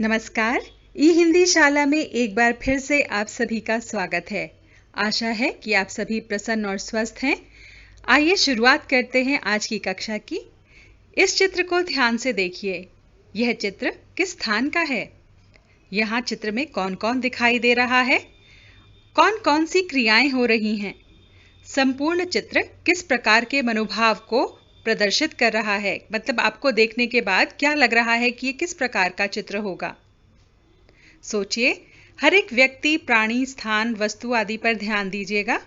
नमस्कार। ई हिंदी शाला में एक बार फिर से आप सभी का स्वागत है। आशा है कि आप सभी प्रसन्न और स्वस्थ हैं। आइए शुरुआत करते हैं आज की कक्षा की। इस चित्र को ध्यान से देखिए। यह चित्र किस स्थान का है? यहाँ चित्र में कौन-कौन दिखाई दे रहा है? कौन-कौन सी क्रियाएं हो रही हैं? संपूर्ण चित्र किस प्रकार के मनोभाव को प्रदर्शित कर रहा है? मतलब आपको देखने के बाद क्या लग रहा है कि ये किस प्रकार का चित्र होगा? सोचिए, हर एक व्यक्ति, प्राणी, स्थान, वस्तु आदि पर ध्यान दीजिएगा।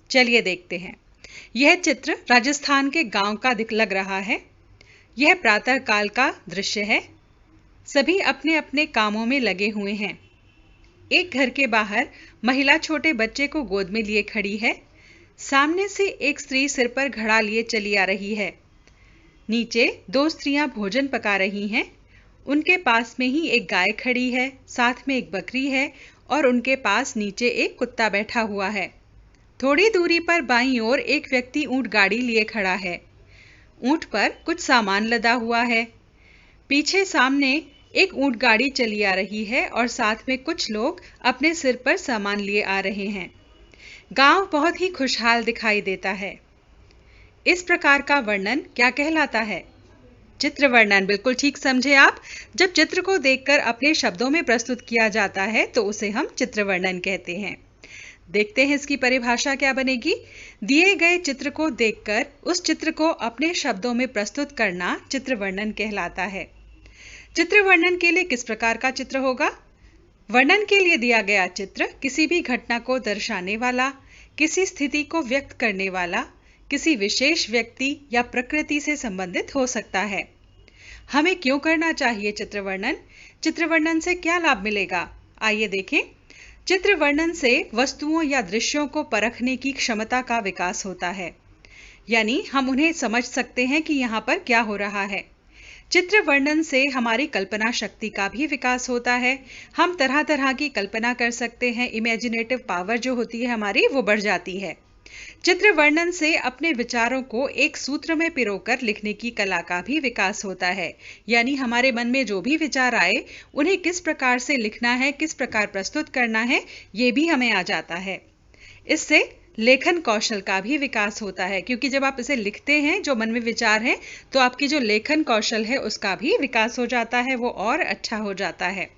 चलिए देखते हैं। यह चित्र राजस्थान के गांव का लग रहा है। यह प्रातः काल का दृश्य है। सभी अपने अपने कामों में लगे हुए हैं। एक घर के बाहर महिला छोटे बच्चे को गोद में लिए खड़ी है। सामने से एक स्त्री सिर पर घड़ा लिए चली आ रही है। नीचे दो स्त्रियां भोजन पका रही हैं। उनके पास में ही एक गाय खड़ी है, साथ में एक बकरी है और उनके पास नीचे एक कुत्ता बैठा हुआ है। थोड़ी दूरी पर बाईं ओर एक व्यक्ति ऊंट गाड़ी लिए खड़ा है। ऊंट पर कुछ सामान लदा हुआ है। पीछे सामने एक ऊंट गाड़ी चली आ रही है और साथ में कुछ लोग अपने सिर पर सामान लिए आ रहे हैं। गांव बहुत ही खुशहाल दिखाई देता है। इस प्रकार का वर्णन क्या कहलाता है? चित्र वर्णन। बिल्कुल ठीक समझे आप। जब चित्र को देखकर अपने शब्दों में प्रस्तुत किया जाता है तो उसे हम चित्र वर्णन कहते हैं। देखते हैं इसकी परिभाषा क्या बनेगी। दिए गए चित्र को देखकर उस चित्र को अपने शब्दों में प्रस्तुत करना चित्र वर्णन कहलाता है। चित्र वर्णन के लिए किस प्रकार का चित्र होगा? वर्णन के लिए दिया गया चित्र किसी भी घटना को दर्शाने वाला, किसी स्थिति को व्यक्त करने वाला, किसी विशेष व्यक्ति या प्रकृति से संबंधित हो सकता है। हमें क्यों करना चाहिए चित्र वर्णन? चित्र वर्णन से क्या लाभ मिलेगा? आइए देखें। चित्र वर्णन से वस्तुओं या दृश्यों को परखने की क्षमता का विकास होता है, यानी हम उन्हें समझ सकते हैं कि यहाँ पर क्या हो रहा है। चित्र वर्णन से हमारी कल्पना शक्ति का भी विकास होता है। हम तरह तरह की कल्पना कर सकते हैं। इमेजिनेटिव पावर जो होती है हमारी, वो बढ़ जाती है। चित्र वर्णन से अपने विचारों को एक सूत्र में पिरोकर लिखने की कला का भी विकास होता है, यानी हमारे मन में जो भी विचार आए उन्हें किस प्रकार से लिखना है, किस प्रकार प्रस्तुत करना है, ये भी हमें आ जाता है। इससे लेखन कौशल का भी विकास होता है, क्योंकि जब आप इसे लिखते हैं, जो मन में विचार है, तो आपकी जो लेखन कौशल है उसका भी विकास हो जाता है, वो और अच्छा हो जाता है।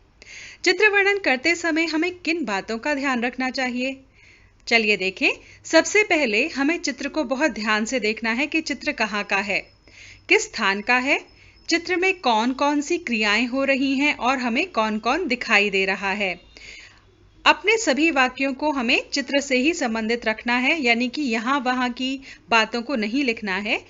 चित्र वर्णन करते समय हमें किन बातों का ध्यान रखना चाहिए? चलिए देखें। सबसे पहले हमें चित्र को बहुत ध्यान से देखना है कि चित्र कहाँ का है, किस स्थान का है, चित्र में कौन कौन सी क्रियाएं हो रही हैं और हमें कौन कौन दिखाई दे रहा है। अपने सभी वाक्यों को हमें चित्र से ही संबंधित रखना है, यानी कि यहाँ वहाँ की बातों को नहीं लिखना है।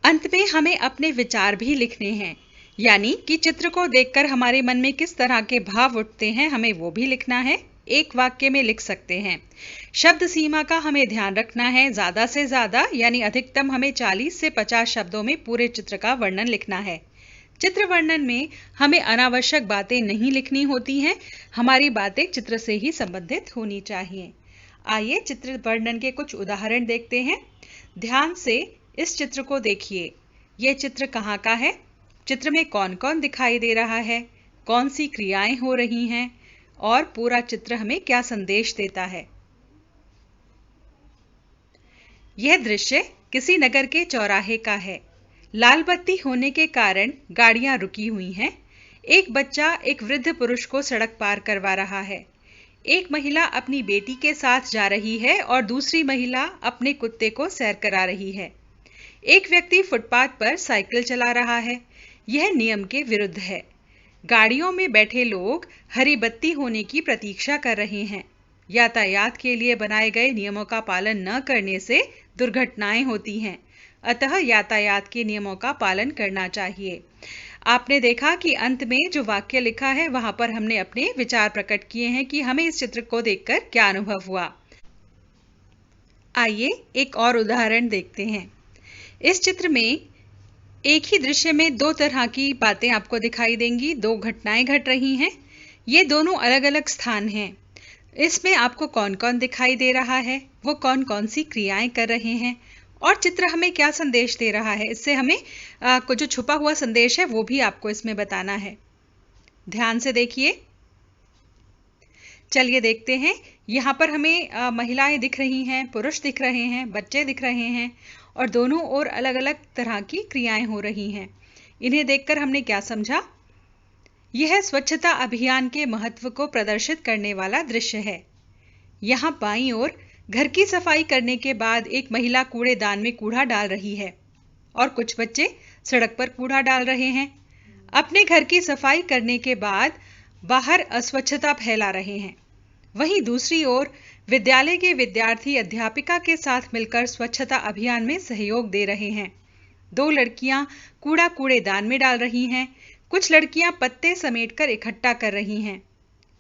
अंत में हमें अपने विचार भी लिखने हैं, यानी कि चित्र को देखकर हमारे मन में किस तरह के भाव उठते हैं, हमें वो भी लिखना है। एक वाक्य में लिख सकते हैं। शब्द सीमा का हमें ध्यान रखना है। ज्यादा से ज्यादा यानी अधिकतम हमें 40 से 50 शब्दों में पूरे चित्र का वर्णन लिखना है। चित्र वर्णन में हमें अनावश्यक बातें नहीं लिखनी होती हैं। हमारी बातें चित्र से ही संबंधित होनी चाहिए। आइए चित्र वर्णन के कुछ उदाहरण देखते हैं। ध्यान से इस चित्र को देखिए। यह चित्र कहाँ का है? चित्र में कौन कौन दिखाई दे रहा है, कौन सी क्रियाएं हो रही हैं और पूरा चित्र हमें क्या संदेश देता है। यह दृश्य किसी नगर के चौराहे का है। लाल बत्ती होने के कारण गाड़ियां रुकी हुई हैं। एक बच्चा एक वृद्ध पुरुष को सड़क पार करवा रहा है। एक महिला अपनी बेटी के साथ जा रही है और दूसरी महिला अपने कुत्ते को सैर करा रही है। एक व्यक्ति फुटपाथ पर साइकिल चला रहा है। यह नियम के विरुद्ध है। गाड़ियों में बैठे लोग हरी बत्ती होने की प्रतीक्षा कर रहे हैं। यातायात के लिए बनाए गए नियमों का पालन न करने से दुर्घटनाएं होती हैं, अतः यातायात के नियमों का पालन करना चाहिए। आपने देखा कि अंत में जो वाक्य लिखा है वहां पर हमने अपने विचार प्रकट किए हैं कि हमें इस चित्र को देखकर क्या अनुभव हुआ। आइए एक और उदाहरण देखते हैं। इस चित्र में एक ही दृश्य में दो तरह की बातें आपको दिखाई देंगी। दो घटनाएं घट रही हैं। ये दोनों अलग अलग स्थान हैं। इसमें आपको कौन कौन दिखाई दे रहा है, वो कौन कौन सी क्रियाएं कर रहे हैं, और चित्र हमें क्या संदेश दे रहा है, इससे हमें को जो छुपा हुआ संदेश है वो भी आपको इसमें बताना है। ध्यान से देखिए। चलिए देखते हैं। यहाँ पर हमें महिलाएं दिख रही हैं, पुरुष दिख रहे हैं, बच्चे दिख रहे हैं और दोनों ओर अलग अलग तरह की क्रियाएं हो रही हैं। इन्हें देखकर हमने क्या समझा? यह स्वच्छता अभियान के महत्व को प्रदर्शित करने वाला दृश्य है। यहाँ बाईं ओर घर की सफाई करने के बाद एक महिला कूड़ेदान में कूड़ा डाल रही है और कुछ बच्चे सड़क पर कूड़ा डाल रहे हैं। अपने घर की सफाई करने के बाद बाहर अस्वच्छता फैला रहे हैं। वहीं दूसरी ओर विद्यालय के विद्यार्थी अध्यापिका के साथ मिलकर स्वच्छता अभियान में सहयोग दे रहे हैं। 2 लड़कियां कूड़ा कूड़ेदान में डाल रही हैं। कुछ लड़कियां पत्ते समेटकर इकट्ठा कर रही हैं।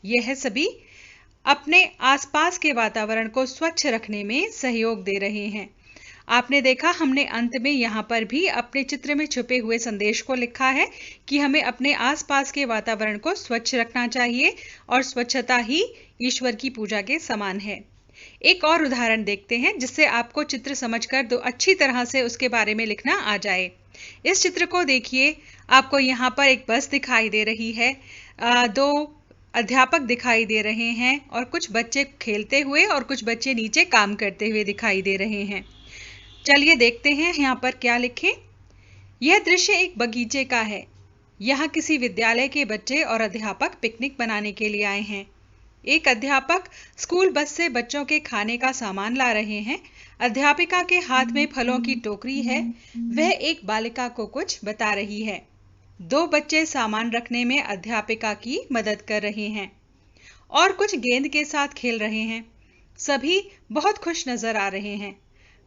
यह सभी अपने आसपास के वातावरण को स्वच्छ रखने में सहयोग दे रहे हैं। आपने देखा, हमने अंत में यहाँ पर भी अपने चित्र में छुपे हुए संदेश को लिखा है कि हमें अपने आसपास के वातावरण को स्वच्छ रखना चाहिए और स्वच्छता ही ईश्वर की पूजा के समान है। एक और उदाहरण देखते हैं जिससे आपको चित्र समझकर अच्छी तरह से उसके बारे में लिखना आ जाए। इस चित्र को देखिए। आपको यहाँ पर एक बस दिखाई दे रही है, 2 अध्यापक दिखाई दे रहे हैं और कुछ बच्चे खेलते हुए और कुछ बच्चे नीचे काम करते हुए दिखाई दे रहे हैं। चलिए देखते हैं यहाँ पर क्या लिखें। यह दृश्य एक बगीचे का है। यहाँ किसी विद्यालय के बच्चे और अध्यापक पिकनिक बनाने के लिए आए हैं। एक अध्यापक स्कूल बस से बच्चों के खाने का सामान ला रहे हैं। अध्यापिका के हाथ में फलों की टोकरी है। वह एक बालिका को कुछ बता रही है। 2 बच्चे सामान रखने में अध्यापिका की मदद कर रहे हैं और कुछ गेंद के साथ खेल रहे हैं। सभी बहुत खुश नजर आ रहे हैं।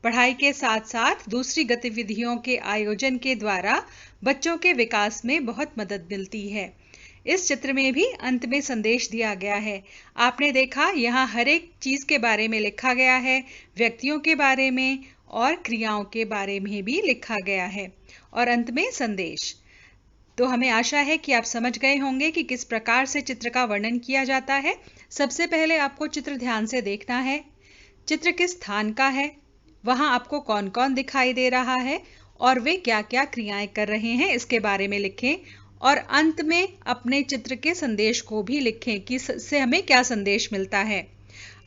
पढ़ाई के साथ साथ दूसरी गतिविधियों के आयोजन के द्वारा बच्चों के विकास में बहुत मदद मिलती है। इस चित्र में भी अंत में संदेश दिया गया है। आपने देखा, यहाँ हर एक चीज के बारे में लिखा गया है, व्यक्तियों के बारे में और क्रियाओं के बारे में भी लिखा गया है और अंत में संदेश। तो हमें आशा है कि आप समझ गए होंगे कि किस प्रकार से चित्र का वर्णन किया जाता है। सबसे पहले आपको चित्र ध्यान से देखना है। चित्र किस स्थान का है, वहां आपको कौन कौन दिखाई दे रहा है और वे क्या क्या क्रियाएं कर रहे हैं, इसके बारे में लिखें और अंत में अपने चित्र के संदेश को भी लिखें कि इससे हमें क्या संदेश मिलता है।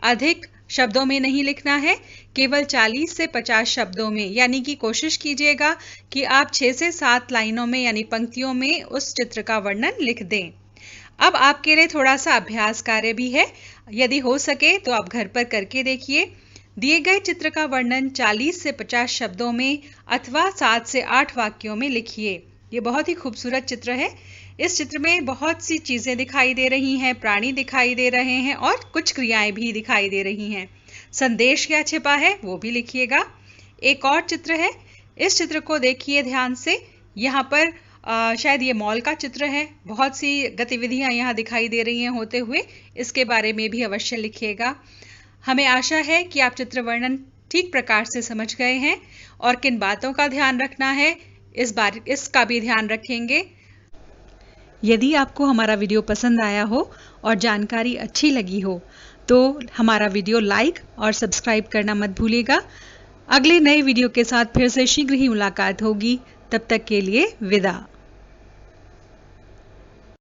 अधिक शब्दों में नहीं लिखना है, केवल 40 से 50 शब्दों में, यानी कि कोशिश कीजिएगा कि आप 6 से 7 लाइनों में यानी पंक्तियों में उस चित्र का वर्णन लिख दें। अब आपके लिए थोड़ा सा अभ्यास कार्य भी है। यदि हो सके तो आप घर पर करके देखिए। दिए गए चित्र का वर्णन 40 से 50 शब्दों में अथवा 7 से 8 वाक्यों में लिखिए। ये बहुत ही खूबसूरत चित्र है। इस चित्र में बहुत सी चीजें दिखाई दे रही हैं, प्राणी दिखाई दे रहे हैं और कुछ क्रियाएं भी दिखाई दे रही हैं। संदेश क्या छिपा है वो भी लिखिएगा। एक और चित्र है, इस चित्र को देखिए ध्यान से। यहाँ पर शायद ये मॉल का चित्र है। बहुत सी गतिविधियां यहाँ दिखाई दे रही हैं होते हुए, इसके बारे में भी अवश्य लिखिएगा। हमें आशा है कि आप चित्र वर्णन ठीक प्रकार से समझ गए हैं और किन बातों का ध्यान रखना है इसका भी ध्यान रखेंगे। यदि आपको हमारा वीडियो पसंद आया हो और जानकारी अच्छी लगी हो तो हमारा वीडियो लाइक और सब्सक्राइब करना मत भूलिएगा। अगले नए वीडियो के साथ फिर से शीघ्र ही मुलाकात होगी। तब तक के लिए विदा।